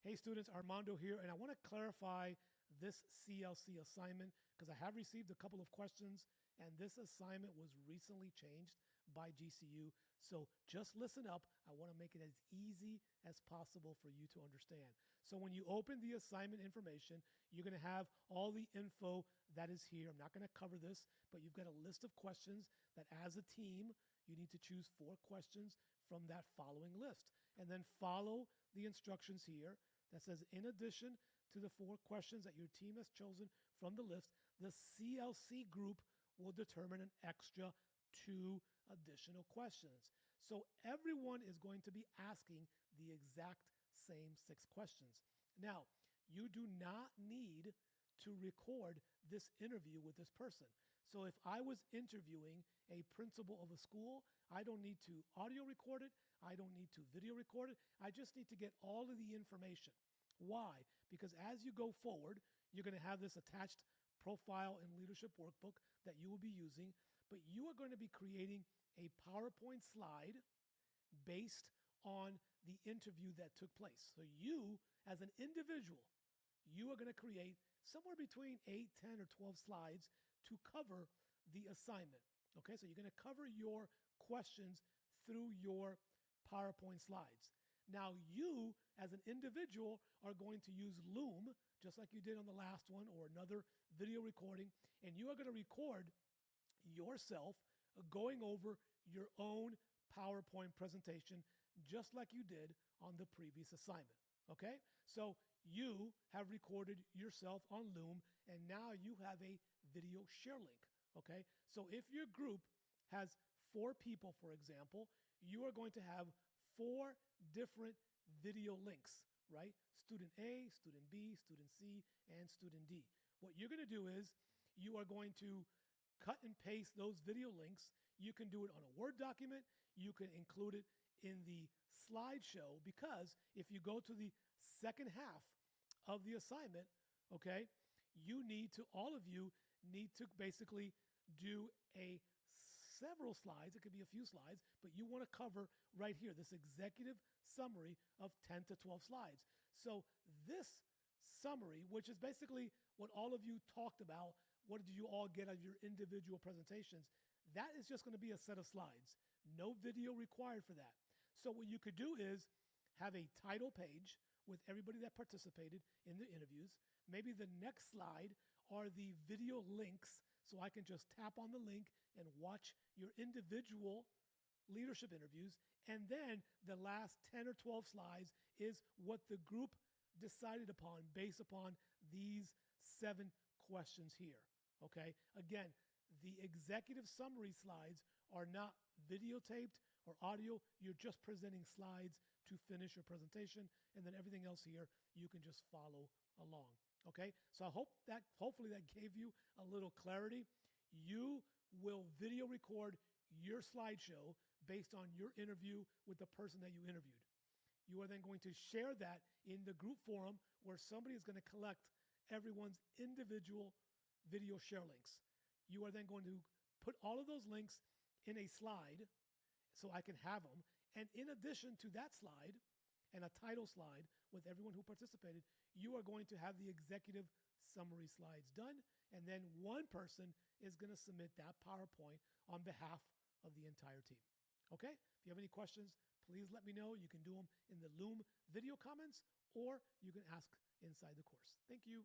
Hey students, Armando here, and I want to clarify this CLC assignment because I have received a couple of questions and this assignment was recently changed by GCU. So just listen up. I want to make it as easy as possible for you to understand. So when you open the assignment information, you're going to have all the info that is here. I'm not going to cover this, but you've got a list of questions that as a team, you need to choose 4 questions from that following list and then follow the instructions here that says, in addition to the 4 questions that your team has chosen from the list, the CLC group will determine an extra 2 additional questions. So everyone is going to be asking the exact same 6 questions. Now, you do not need to record this interview with this person. So if I was interviewing a principal of a school, I don't need to audio record it. I don't need to video record it. I just need to get all of the information. Why? Because as you go forward, you're going to have this attached profile and leadership workbook that you will be using, but you are going to be creating a PowerPoint slide based on the interview that took place. So you, as an individual, you are going to create somewhere between 8, 10, or 12 slides to cover the assignment. Okay, so you're going to cover your questions through your PowerPoint slides. Now you, as an individual, are going to use Loom, just like you did on the last one or another video recording, and you are going to record yourself going over your own PowerPoint presentation, just like you did on the previous assignment. Okay, so you have recorded yourself on Loom, and now you have a video share link. Okay, so if your group has 4 people, for example, you are going to have 4 different video links, right? Student A, student B, student C, and student D. What you're going to do is you are going to cut and paste those video links. You can do it on a Word document. You can include it in the slideshow, because if you go to the second half of the assignment, okay, all of you need to basically do several slides. It could be a few slides, but you want to cover right here this executive summary of 10 to 12 slides. So this summary, which is basically what all of you talked about, what did you all get out of your individual presentations, that is just going to be a set of slides. No video required for that. So what you could do is have a title page with everybody that participated in the interviews. Maybe the next slide are the video links, so I can just tap on the link and watch your individual leadership interviews. And then the last 10 or 12 slides is what the group decided upon based upon these 7 questions here. Okay, again, the executive summary slides are not videotaped or audio. You're just presenting slides to finish your presentation, and then everything else here you can just follow along. Okay, so I hope that hopefully that gave you a little clarity. You will video record your slideshow based on your interview with the person that you interviewed. You are then going to share that in the group forum where somebody is going to collect everyone's individual video share links. You are then going to put all of those links in a slide so I can have them. And in addition to that slide and a title slide with everyone who participated, you are going to have the executive summary slides done. And then one person is going to submit that PowerPoint on behalf of the entire team. Okay? If you have any questions, please let me know. You can do them in the Loom video comments, or you can ask inside the course. Thank you.